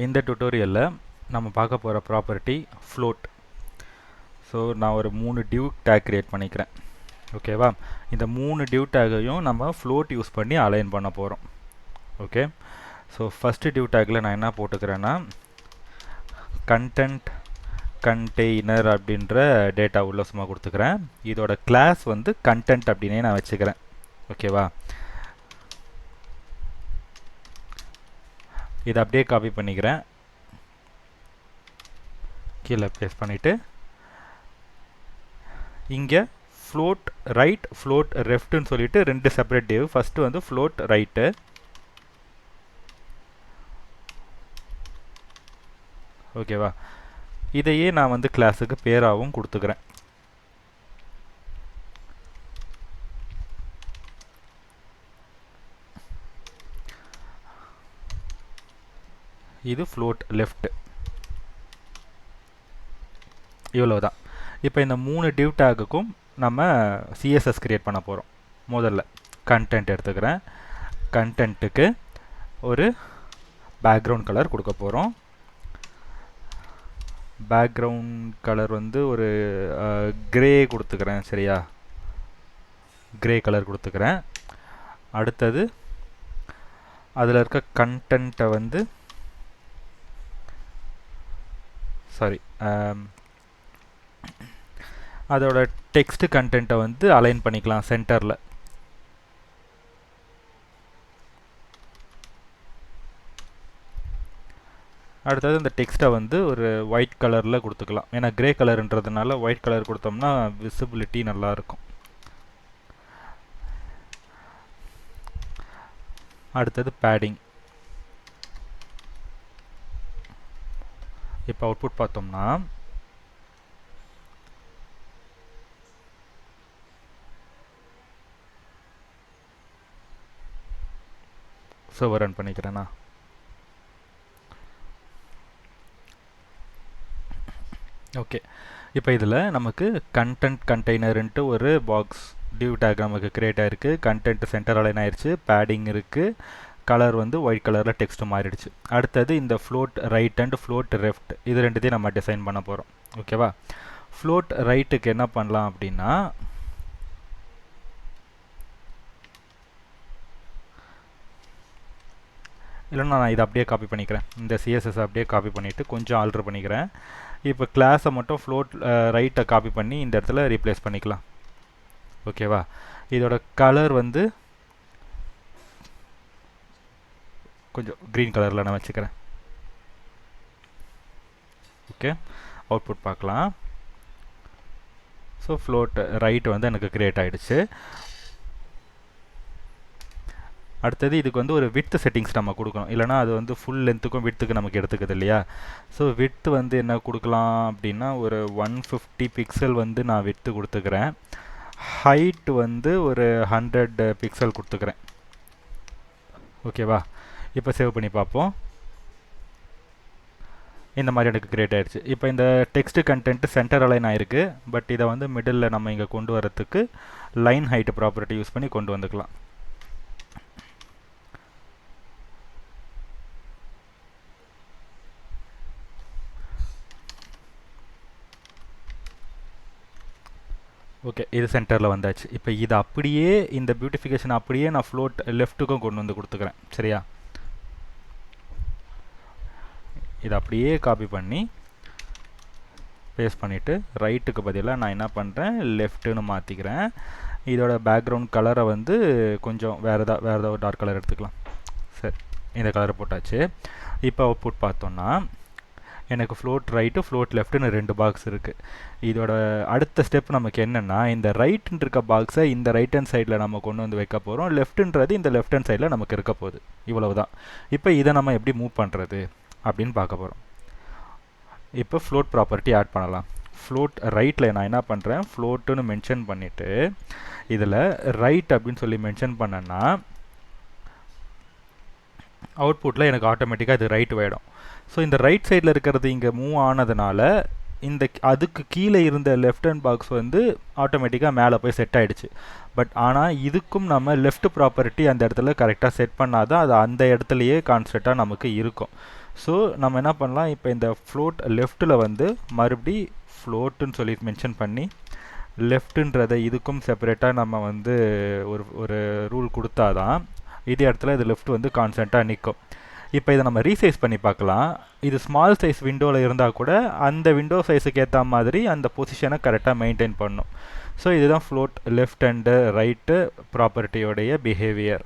இந்த டுட்டோரியலில் நம்ம பார்க்க போகிற ப்ராப்பர்ட்டி ஃப்ளோட். ஸோ நான் ஒரு 3 div டேக் கிரியேட் பண்ணிக்கிறேன். ஓகேவா? இந்த 3 div டேக்கையும் நம்ம ஃப்ளோட் யூஸ் பண்ணி அலைன் பண்ண போகிறோம். Okay, so first div tackle நான் என்ன போட்டுக்கிறேன்னா கண்டென்ட் கண்டெய்னர் அப்படின்ற டேட்டா உள்ள சும்மா கொடுத்துக்கிறேன். இதோட கிளாஸ் வந்து கண்டென்ட் அப்படின்னே நான் வச்சுக்கிறேன். ஓகேவா? இதை அப்படியே காப்பி பண்ணிக்கிறேன், கீழே பேஸ்ட் பண்ணிவிட்டு இங்கே ஃப்ளோட் ரைட் ஃப்ளோட் லெஃப்ட்னு சொல்லிட்டு 2 செப்பரேட் div. ஃபஸ்ட்டு வந்து ஃப்ளோட் ரைட்டு, ஓகேவா? இதையே நான் வந்து கிளாஸுக்கு பேராகவும் கொடுத்துக்கிறேன். இது ஃப்ளோட் லெஃப்ட். இவ்வளவுதான். இப்போ இந்த 3 div டேக்குக்கும் நம்ம சிஎஸ்எஸ் கிரியேட் பண்ண போகிறோம். முதல்ல கண்டென்ட் எடுத்துக்கிறேன். கண்டென்ட்டுக்கு ஒரு பேக்ரவுண்ட் கலர் கொடுக்க போகிறோம். பேக்ரவுண்ட் கலர் வந்து ஒரு கிரே கொடுத்துக்கிறேன். சரியா? கிரே கலர் கொடுத்துக்கிறேன். அடுத்தது அதில் இருக்க கண்டென்ட்டை வந்து அதோட டெக்ஸ்ட் கண்டென்ட்டை வந்து அலைன் பண்ணிக்கலாம் சென்டரில். அடுத்தது இந்த டெக்ஸ்ட்டை வந்து ஒரு ஒயிட் கலரில் கொடுத்துக்கலாம். ஏன்னா கிரே கலர்ன்றதுனால ஒயிட் கலர் கொடுத்தோம்னா விசிபிலிட்டி நல்லாயிருக்கும். அடுத்தது பேடிங். இப்போ அவுட்புட் பார்த்தோம்னா சர்வர் ரன் பண்ணிக்கிறேன்னா ஓகே. இப்போ இதில் நமக்கு கண்டென்ட் கண்டெய்னருன்ட்டு ஒரு பாக்ஸ் div டேக் நமக்கு கிரியேட் ஆகிருக்கு. கண்டென்ட் சென்டர் அலைன் ஆயிடுச்சு, பேடிங் இருக்குது, கலர் வந்து ஒயிட் கலரில் டெக்ஸ்ட் மாறிடுச்சு. அடுத்தது இந்த float right and float left, இது ரெண்டுத்தையும் நம்ம டிசைன் பண்ண போகிறோம். ஓகேவா? ஃப்ளோட் ரைட்டுக்கு என்ன பண்ணலாம் அப்படின்னா இல்லைன்னா நான் இதை அப்படியே காப்பி பண்ணிக்கிறேன். இந்த சிஎஸ்எஸ் அப்படியே காப்பி பண்ணிவிட்டு கொஞ்சம் ஆல்ட்ரு பண்ணிக்கிறேன். இப்போ கிளாஸை மட்டும் ஃப்ளோட் ரைட்டை காப்பி பண்ணி இந்த இடத்துல ரீப்ளேஸ் பண்ணிக்கலாம். ஓகேவா? இதோட கலர் வந்து கொஞ்சம் க்ரீன் கலரில் நான் வச்சுக்கிறேன். ஓகே, அவுட்புட் பார்க்கலாம். ஸோ ஃப்ளோட் ரைட் வந்து எனக்கு கிரியேட் ஆகிடுச்சு. அடுத்தது இதுக்கு வந்து ஒரு விட்த் செட்டிங்ஸ் நம்ம கொடுக்கணும். இல்லைனா அது வந்து ஃபுல் லென்த்துக்கும் விட்த்துக்கு நமக்கு எடுத்துக்குது இல்லையா? ஸோ விட்த் வந்து என்ன கொடுக்கலாம் அப்படின்னா ஒரு 150 பிக்சல் வந்து நான் விட்த்து கொடுத்துக்கிறேன். ஹைட் வந்து ஒரு 100 பிக்சல் கொடுத்துக்கிறேன். ஓகேவா? இப்போ சேவ் பண்ணி பார்ப்போம். இந்த மாதிரி எனக்கு கிரியேட் ஆகிடுச்சு. இப்போ இந்த டெக்ஸ்ட் கண்டென்ட் சென்டர் அலைன் ஆயிருக்கு. பட் இதை வந்து மிடில் நம்ம இங்கே கொண்டு வரத்துக்கு லைன் ஹைட் ப்ராப்பர்ட்டி யூஸ் பண்ணி கொண்டு வந்துக்கலாம். ஓகே, இது சென்டரில் வந்தாச்சு. இப்போ இது அப்படியே இந்த பியூட்டிஃபிகேஷன் அப்படியே நான் ஃப்ளோட் லெஃப்ட்டுக்கும் கொண்டு வந்து கொடுத்துக்கிறேன். சரியா? இதை அப்படியே காப்பி பண்ணி பேஸ்ட் பண்ணிவிட்டு ரைட்டுக்கு பதிலாக நான் என்ன பண்ணுறேன், லெஃப்ட்டுன்னு மாற்றிக்கிறேன். இதோட பேக்ரவுண்ட் கலரை வந்து கொஞ்சம் வேறு ஏதாவது டார்க் கலர் எடுத்துக்கலாம். சரி, இந்த கலரை போட்டாச்சு. இப்போ அவுட்புட் பார்த்தோன்னா எனக்கு ஃப்ளோட் ரைட்டு ஃப்ளோட் லெஃப்ட்டுன்னு 2 பாக்ஸ் இருக்குது. இதோட அடுத்த ஸ்டெப் நமக்கு என்னென்னா இந்த ரைட்டுன்னு இருக்க பாக்ஸை இந்த ரைட் ஹேண்ட் சைடில் நம்ம கொண்டு வந்து வைக்க போகிறோம். லெஃப்ட்டுன்றது இந்த லெஃப்ட் ஹேண்ட் சைடில் நமக்கு இருக்க போகுது. இவ்வளவு தான். இப்போ இதை நம்ம எப்படி மூவ் பண்ணுறது அப்படின்னு பார்க்க போகிறோம். இப்போ ஃப்ளோட் ப்ராப்பர்ட்டி ஆட் பண்ணலாம். ஃப்ளோட் ரைட்டில் நான் என்ன பண்ணுறேன், ஃப்ளோட்டுன்னு மென்ஷன் பண்ணிவிட்டு இதில் ரைட் அப்படின்னு சொல்லி மென்ஷன் பண்ணேன்னா அவுட்புட்டில் எனக்கு ஆட்டோமேட்டிக்காக இது ரைட் ஆகிடும். ஸோ இந்த ரைட் சைடில் இருக்கிறது இங்கே மூவ் ஆனதுனால இந்த அதுக்கு கீழே இருந்த லெஃப்ட் ஹேண்ட் பாக்ஸ் வந்து ஆட்டோமேட்டிக்காக மேலே போய் செட் ஆகிடுச்சு. பட் ஆனால் இதுக்கும் நம்ம லெஃப்ட் ப்ராப்பர்ட்டி அந்த இடத்துல கரெக்டாக செட் பண்ணால் தான் அது அந்த இடத்துலையே கான்ஸ்டண்ட்டாக நமக்கு இருக்கும். ஸோ நம்ம என்ன பண்ணலாம், இப்போ இந்த ஃப்ளோட் லெஃப்ட்டில் வந்து மறுபடி ஃப்ளோட்டுன்னு சொல்லி மென்ஷன் பண்ணி லெஃப்ட்டுன்றதை இதுக்கும் செப்பரேட்டாக நம்ம வந்து ஒரு ஒரு ரூல் கொடுத்தாதான் இதே இடத்துல இது லெஃப்ட் வந்து கான்ஸ்டண்ட்டாக நிற்கும். இப்போ இதை நம்ம ரீசைஸ் பண்ணி பார்க்கலாம். இது ஸ்மால் சைஸ் விண்டோவில் இருந்தால் கூட அந்த விண்டோ சைஸுக்கு ஏற்ற மாதிரி அந்த பொசிஷனை கரெக்டாக மெயின்டைன் பண்ணும். ஸோ இதுதான் ஃப்ளோட் லெஃப்ட் அண்டு ரைட்டு ப்ராப்பர்ட்டியோடைய பிஹேவியர்.